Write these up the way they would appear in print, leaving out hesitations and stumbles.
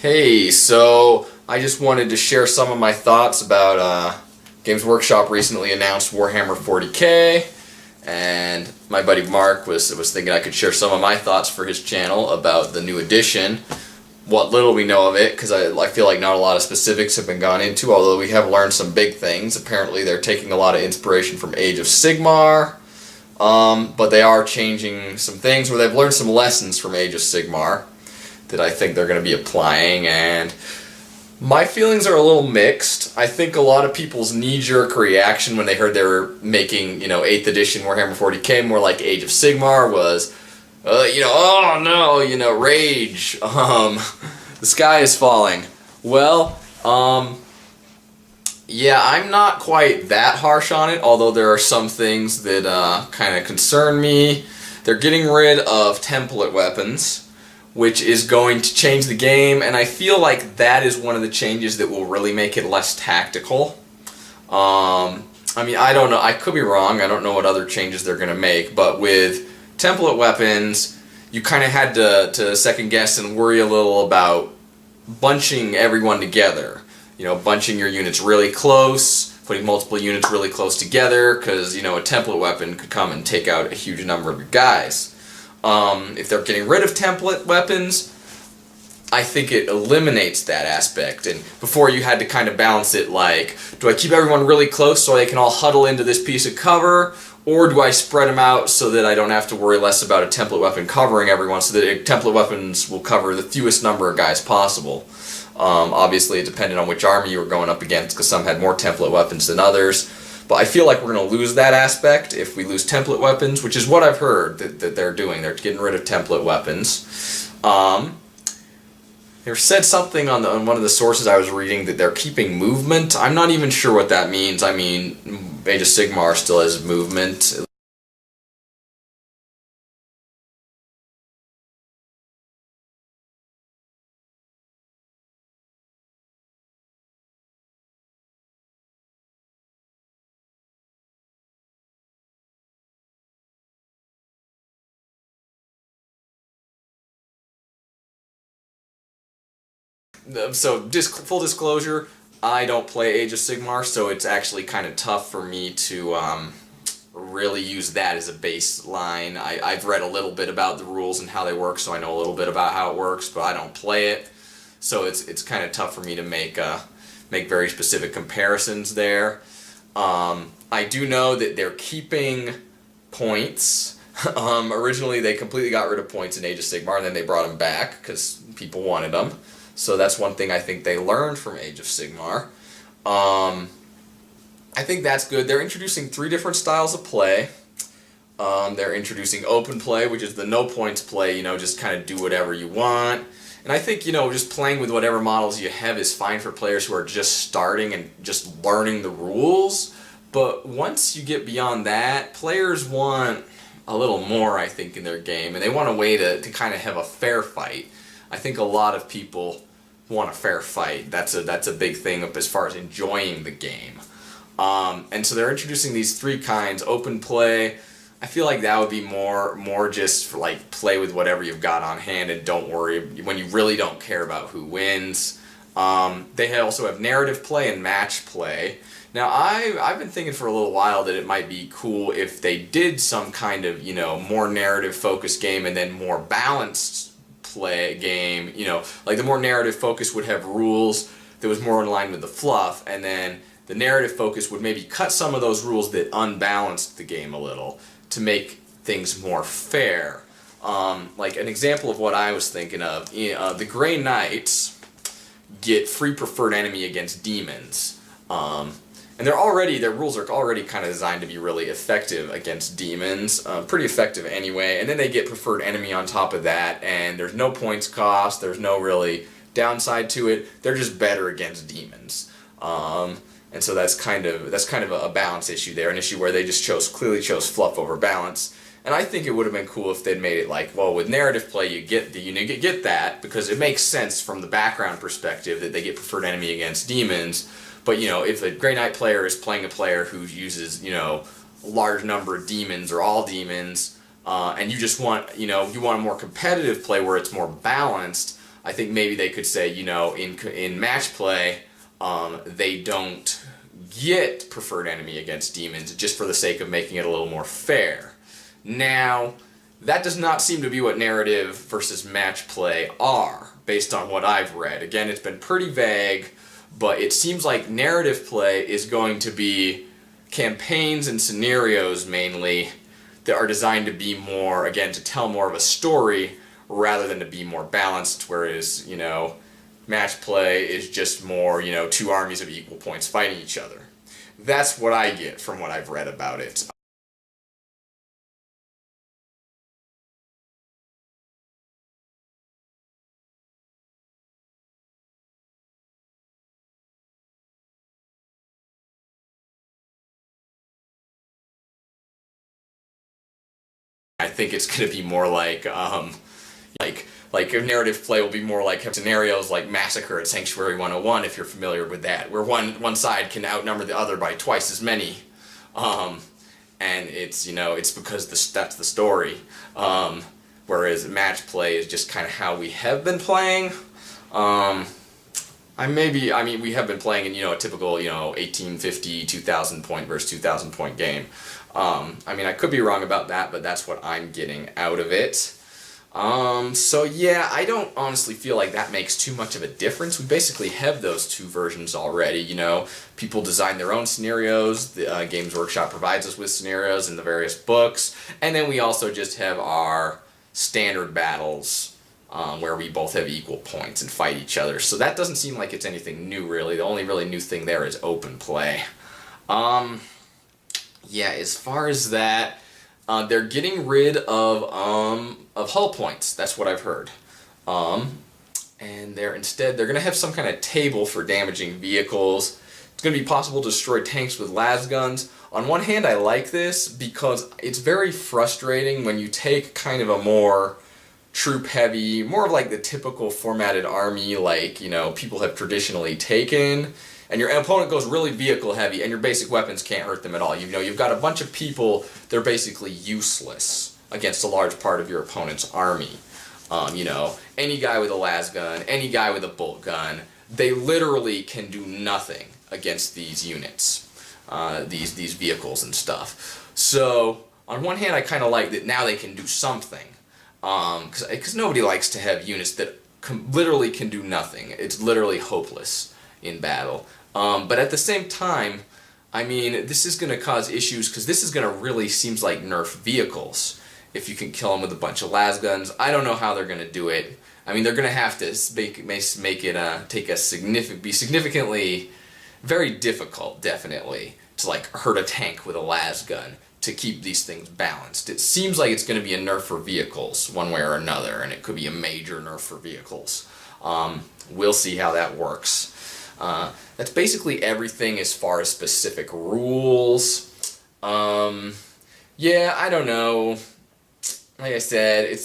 Hey, so I just wanted to share some of my thoughts about Games Workshop recently announced Warhammer 40K, and my buddy Mark was thinking I could share some of my thoughts for his channel about the new edition, what little we know of it, because I feel like not a lot of specifics have been gone into, although we have learned some big things. Apparently they're taking a lot of inspiration from Age of Sigmar, but they are changing some things, or they've learned some lessons from Age of Sigmar that I think they're going to be applying, and my feelings are a little mixed. I think a lot of people's knee-jerk reaction when they heard they were making, 8th edition Warhammer 40K more like Age of Sigmar was, oh no, rage, the sky is falling. Well, yeah, I'm not quite that harsh on it, although there are some things that kind of concern me. They're getting rid of template weapons, which is going to change the game, and I feel like that is one of the changes that will really make it less tactical. I don't know, I could be wrong, I don't know what other changes they're going to make, but with template weapons, you kind of had to second guess and worry a little about bunching everyone together. Bunching your units really close, putting multiple units really close together, because, a template weapon could come and take out a huge number of your guys. If they're getting rid of template weapons, I think it eliminates that aspect. And before you had to kind of balance it like, do I keep everyone really close so they can all huddle into this piece of cover, or do I spread them out so that I don't have to worry less about a template weapon covering everyone, so that template weapons will cover the fewest number of guys possible. Obviously it depended on which army you were going up against, because some had more template weapons than others. But I feel like we're going to lose that aspect if we lose template weapons, which is what I've heard that they're doing. They're getting rid of template weapons. They said something on one of the sources I was reading that they're keeping movement. I'm not even sure what that means. I mean, Age of Sigmar still has movement. So, full disclosure, I don't play Age of Sigmar, so it's actually kind of tough for me to really use that as a baseline. I've read a little bit about the rules and how they work, so I know a little bit about how it works, but I don't play it, so it's kind of tough for me to make very specific comparisons there. I do know that they're keeping points. Originally, they completely got rid of points in Age of Sigmar, and then they brought them back because people wanted them. So that's one thing I think they learned from Age of Sigmar. I think that's good. They're introducing 3 different styles of play. They're introducing open play, which is the no points play, just kind of do whatever you want. And I think, just playing with whatever models you have is fine for players who are just starting and just learning the rules. But once you get beyond that, players want a little more, I think, in their game. And they want a way to kind of have a fair fight. I think a lot of people want a fair fight. That's a big thing as far as enjoying the game. And so they're introducing these 3 kinds. Open play, I feel like that would be more just for like play with whatever you've got on hand and don't worry when you really don't care about who wins. They also have narrative play and match play. Now I've been thinking for a little while that it might be cool if they did some kind of more narrative focused game and then more balanced play game, like the more narrative focus would have rules that was more in line with the fluff, and then the narrative focus would maybe cut some of those rules that unbalanced the game a little to make things more fair. Like an example of what I was thinking of, the Grey Knights get free preferred enemy against demons. And their rules are already kind of designed to be really effective against demons, pretty effective anyway, and then they get preferred enemy on top of that, and there's no points cost, there's no really downside to it, they're just better against demons. And so that's kind of a balance issue there, an issue where they just clearly chose fluff over balance. And I think it would have been cool if they'd made it like, well, with narrative play you get that, because it makes sense from the background perspective that they get preferred enemy against demons. But if a Grey Knight player is playing a player who uses a large number of demons or all demons, and you just want you want a more competitive play where it's more balanced, I think maybe they could say, you know, in match play, they don't get preferred enemy against demons just for the sake of making it a little more fair. Now, that does not seem to be what narrative versus match play are, based on what I've read. Again, it's been pretty vague, but it seems like narrative play is going to be campaigns and scenarios mainly that are designed to be more, again, to tell more of a story rather than to be more balanced, whereas, you know, match play is just more, you know, two armies of equal points fighting each other. That's what I get from what I've read about it. I think it's going to be more like a narrative play will be more like scenarios like Massacre at Sanctuary 101, if you're familiar with that, where one side can outnumber the other by twice as many, and it's, you know, it's because that's the story. Whereas match play is just kind of how we have been playing. I mean, we have been playing in, you know, a typical, you know, 1850, 2,000 point versus 2,000 point game. I mean, I could be wrong about that, but that's what I'm getting out of it. So yeah, I don't honestly feel like that makes too much of a difference. We basically have those two versions already, you know. People design their own scenarios, the Games Workshop provides us with scenarios in the various books, and then we also just have our standard battles, where we both have equal points and fight each other. So that doesn't seem like it's anything new, really. The only really new thing there is open play. Yeah, as far as that, they're getting rid of hull points. That's what I've heard. And they're going to have some kind of table for damaging vehicles. It's going to be possible to destroy tanks with las guns. On one hand, I like this because it's very frustrating when you take kind of a more troop heavy, more of like the typical formatted army, like, you know, people have traditionally taken, and your opponent goes really vehicle heavy and your basic weapons can't hurt them at all. You know, you've got a bunch of people, they're basically useless against a large part of your opponent's army. You know, any guy with a las gun, any guy with a bolt gun, they literally can do nothing against these units, these vehicles and stuff. So on one hand, I kind of like that now they can do something, because nobody likes to have units that literally can do nothing. It's literally hopeless in battle. But at the same time, I mean, this is going to cause issues because this is going to really seems like nerf vehicles. If you can kill them with a bunch of las guns, I don't know how they're going to do it. I mean, they're going to have to make it be significantly very difficult, definitely, to like hurt a tank with a las gun to keep these things balanced. It seems like it's going to be a nerf for vehicles one way or another, and it could be a major nerf for vehicles. We'll see how that works. That's basically everything as far as specific rules. Yeah, I don't know. Like I said,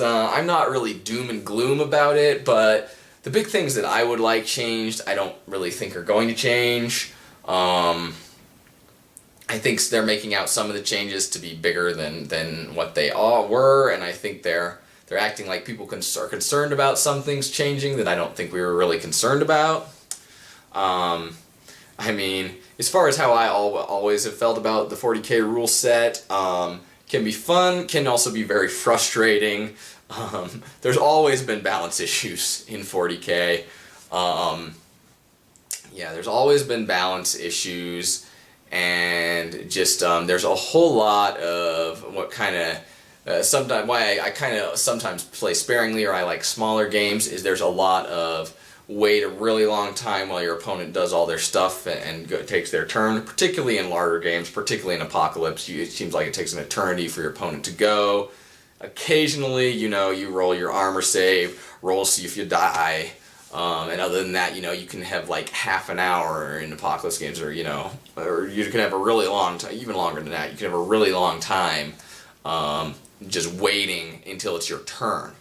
I'm not really doom and gloom about it, but the big things that I would like changed, I don't really think are going to change. I think they're making out some of the changes to be bigger than what they all were, and I think they're acting like people are concerned about some things changing that I don't think we were really concerned about. I mean, as far as how I always have felt about the 40K rule set, can be fun, can also be very frustrating. There's always been balance issues in 40K. Yeah, there's always been balance issues, and just there's a whole lot of what kind of sometimes why I kind of sometimes play sparingly or I like smaller games is there's a lot of wait a really long time while your opponent does all their stuff and takes their turn, particularly in larger games, particularly in Apocalypse. It seems like it takes an eternity for your opponent to go. Occasionally, you know, you roll your armor save, roll see if you die, and other than that, you know, you can have like half an hour in Apocalypse games, or, you know, or you can have a really long time, even longer than that, you can have a really long time just waiting until it's your turn.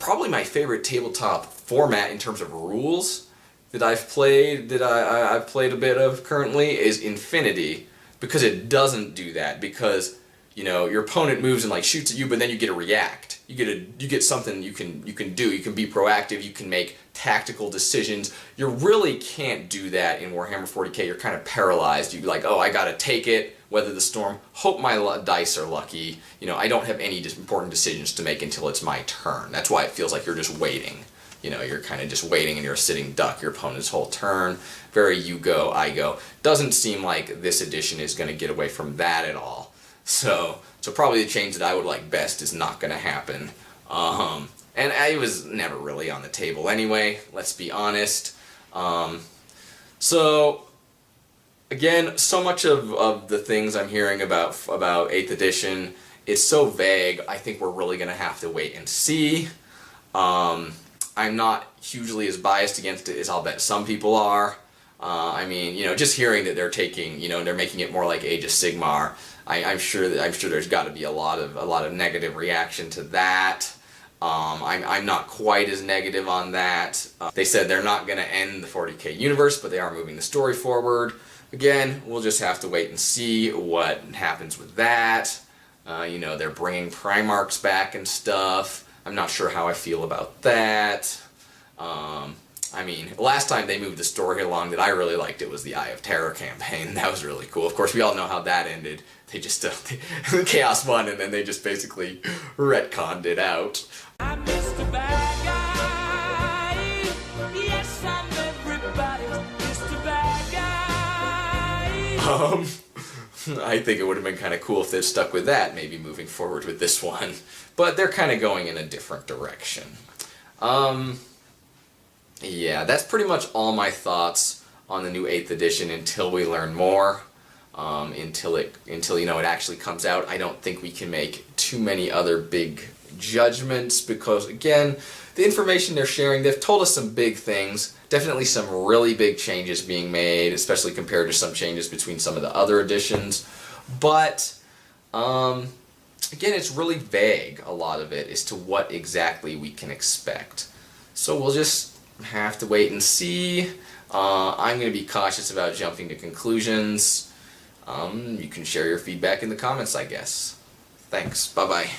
Probably my favorite tabletop format in terms of rules that I've played, I've played a bit of currently, is Infinity, because it doesn't do that, because, you know, your opponent moves and like shoots at you, but then you get a react. you get something you can do. You can be proactive. You can make tactical decisions. You really can't do that in Warhammer 40K. You're kind of paralyzed. You're like, oh, I gotta take it, weather the storm, hope my dice are lucky. You know, I don't have any important decisions to make until it's my turn. That's why it feels like you're just waiting. You know, you're kind of just waiting and you're a sitting duck your opponent's whole turn. Very you go, I go. Doesn't seem like this edition is going to get away from that at all. So probably the change that I would like best is not going to happen. And I was never really on the table anyway, let's be honest. So, again, so much of the things I'm hearing about 8th edition is so vague, I think we're really going to have to wait and see. I'm not hugely as biased against it as I'll bet some people are. I mean, you know, just hearing that they're taking, you know, they're making it more like Age of Sigmar, I'm sure there's got to be a lot of negative reaction to that. I'm not quite as negative on that. They said they're not going to end the 40K universe, but they are moving the story forward. Again, we'll just have to wait and see what happens with that. You know, they're bringing Primarchs back and stuff. I'm not sure how I feel about that. I mean, last time they moved the story along that I really liked, it was the Eye of Terror campaign. That was really cool. Of course, we all know how that ended. They just, Chaos won, and then they just basically retconned it out. I'm Mr. Bad Guy. Yes, I'm everybody's Mr. Bad Guy. I think it would have been kind of cool if they'd stuck with that, maybe moving forward with this one. But they're kind of going in a different direction. Yeah, that's pretty much all my thoughts on the new 8th edition until we learn more. Until you know it actually comes out. I don't think we can make too many other big judgments because, again, the information they're sharing, they've told us some big things. Definitely some really big changes being made, especially compared to some changes between some of the other editions. But, again, it's really vague, a lot of it, as to what exactly we can expect. So we'll just have to wait and see. I'm going to be cautious about jumping to conclusions. You can share your feedback in the comments, I guess. Thanks. Bye-bye.